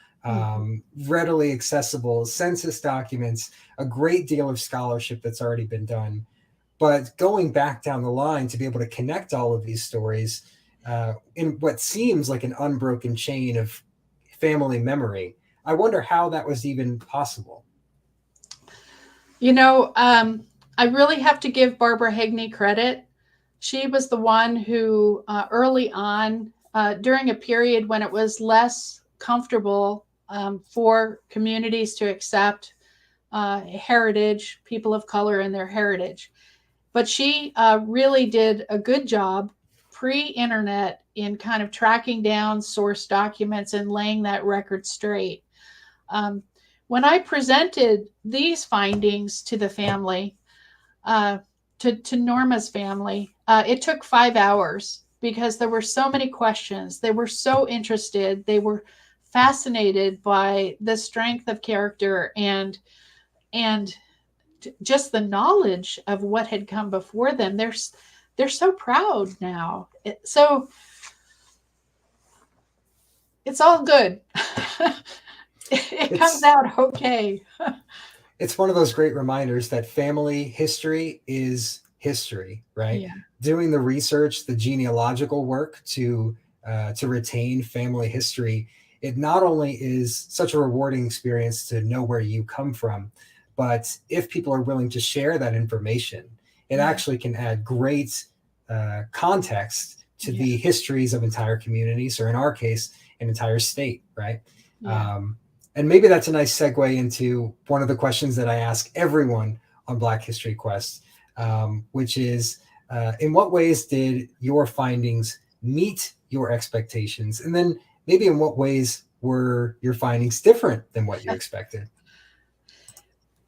readily accessible census documents, a great deal of scholarship that's already been done. But going back down the line to be able to connect all of these stories in what seems like an unbroken chain of family memory, I wonder how that was even possible. You know, I really have to give Barbara Hegney credit. She was the one who early on, during a period when it was less comfortable for communities to accept heritage, people of color and their heritage. But she really did a good job pre-internet in kind of tracking down source documents and laying that record straight. When I presented these findings to the family, to Norma's family, it took 5 hours because there were so many questions. They were so interested. They were fascinated by the strength of character and just the knowledge of what had come before them. They're so proud now. So it's all good. It comes out okay. It's one of those great reminders that family history is history, right? Yeah. Doing the research, the genealogical work to retain family history, it not only is such a rewarding experience to know where you come from, but if people are willing to share that information, it actually can add great context to the histories of entire communities, or in our case, an entire state, right? Yeah. And maybe that's a nice segue into one of the questions that I ask everyone on Black History Quest, which is, in what ways did your findings meet your expectations? And then maybe in what ways were your findings different than what you expected?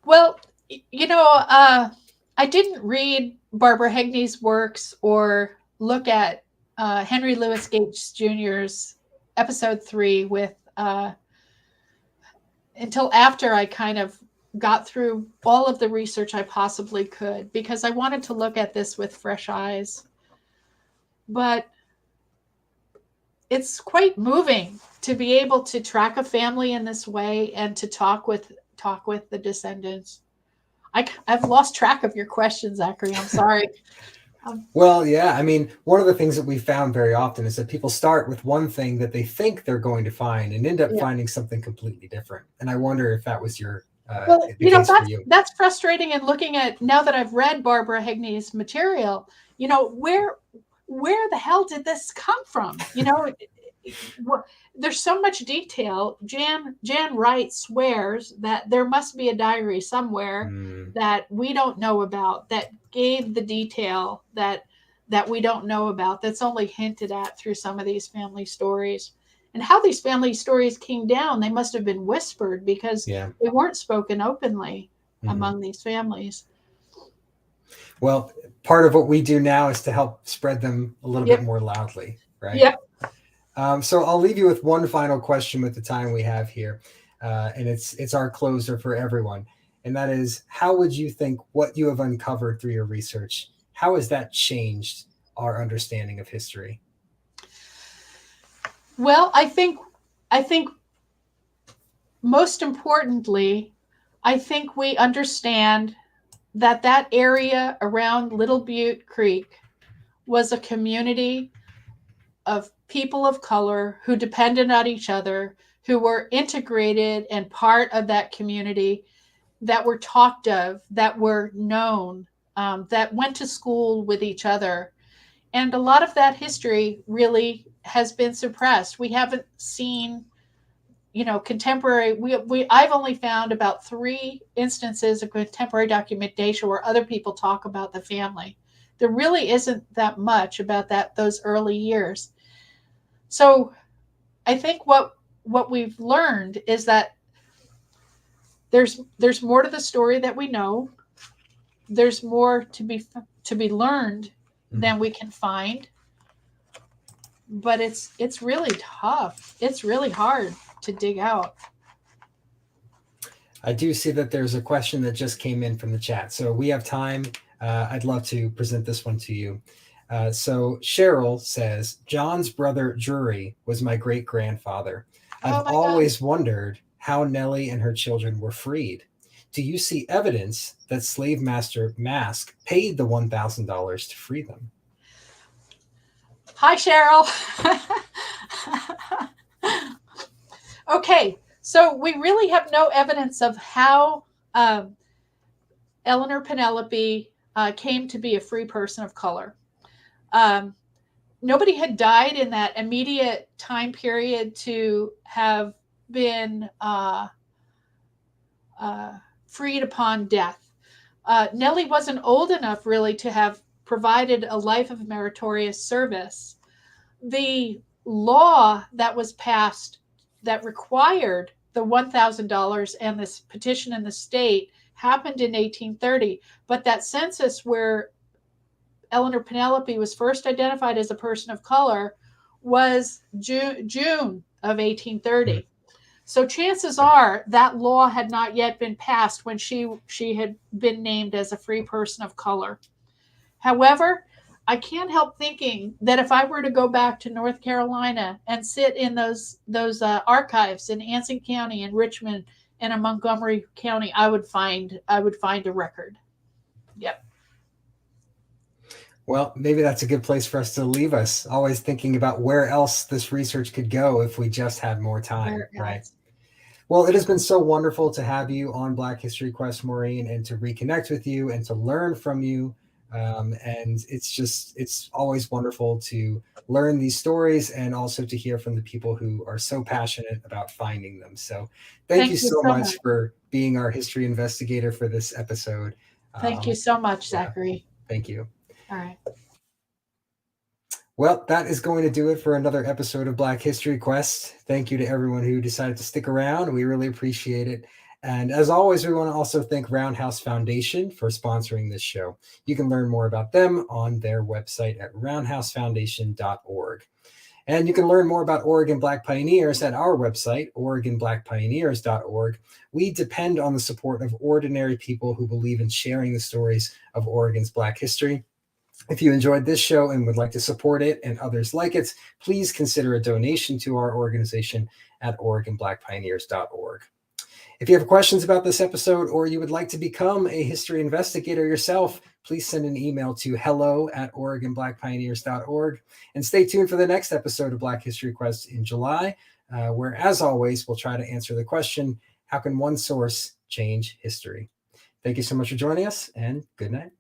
Well, I didn't read Barbara Hegney's works or look at Henry Louis Gates Jr.'s episode 3 with until after I kind of got through all of the research I possibly could, because I wanted to look at this with fresh eyes. But it's quite moving to be able to track a family in this way and to talk with the descendants. I've lost track of your questions, Zachary. I'm sorry. Well, yeah. I mean, one of the things that we found very often is that people start with one thing that they think they're going to find and end up finding something completely different. And I wonder if that was your that's frustrating. And looking at, now that I've read Barbara Hegney's material, where the hell did this come from? There's so much detail. Jan Wright swears that there must be a diary somewhere that we don't know about, that gave the detail that we don't know about, that's only hinted at through some of these family stories. And how these family stories came down, they must have been whispered, because they weren't spoken openly among these families. Well, part of what we do now is to help spread them a little bit more loudly, right? Yep. So I'll leave you with one final question with the time we have here. And it's our closer for everyone. And that is, how would you think what you have uncovered through your research, how has that changed our understanding of history? Well, I think most importantly, I think we understand that area around Little Butte Creek was a community of people of color who depended on each other, who were integrated and part of that community, that were talked of, that were known, that went to school with each other. And a lot of that history really has been suppressed. We haven't seen, contemporary, I've only found about 3 instances of contemporary documentation where other people talk about the family. There really isn't that much about those early years. So I think what we've learned is that there's more to the story that we know. There's more to be learned than we can find. But it's really tough. It's really hard to dig out. I do see that there's a question that just came in from the chat. So we have time. I'd love to present this one to you. So Cheryl says, John's brother Drury was my great-grandfather. I've always wondered how Nellie and her children were freed. Do you see evidence that slave master Mask paid the $1,000 to free them? Hi, Cheryl. Okay, so we really have no evidence of how Eleanor Penelope came to be a free person of color. Nobody had died in that immediate time period to have been freed upon death. Nellie wasn't old enough really to have provided a life of meritorious service. The law that was passed that required the $1,000 and this petition in the state happened in 1830, but that census where Eleanor Penelope was first identified as a person of color was June of 1830. So chances are that law had not yet been passed when she had been named as a free person of color. However, I can't help thinking that if I were to go back to North Carolina and sit in those archives in Anson County and Richmond and in Montgomery County, I would find a record. Yep. Well, maybe that's a good place for us to leave us, always thinking about where else this research could go if we just had more time, right? Well, it has been so wonderful to have you on Black History Quest, Maureen, and to reconnect with you and to learn from you And it's always wonderful to learn these stories and also to hear from the people who are so passionate about finding them. So thank you so much for being our history investigator for this episode. Thank you so much, Zachary. Thank you. All right. Well, that is going to do it for another episode of Black History Quest. Thank you to everyone who decided to stick around. We really appreciate it. And as always, we want to also thank Roundhouse Foundation for sponsoring this show. You can learn more about them on their website at roundhousefoundation.org. And you can learn more about Oregon Black Pioneers at our website, oregonblackpioneers.org. We depend on the support of ordinary people who believe in sharing the stories of Oregon's Black history. If you enjoyed this show and would like to support it and others like it, please consider a donation to our organization at oregonblackpioneers.org. If you have questions about this episode or you would like to become a history investigator yourself, please send an email to hello@oregonblackpioneers.org. And stay tuned for the next episode of Black History Quest in July, where, as always, we'll try to answer the question, how can one source change history? Thank you so much for joining us, and good night.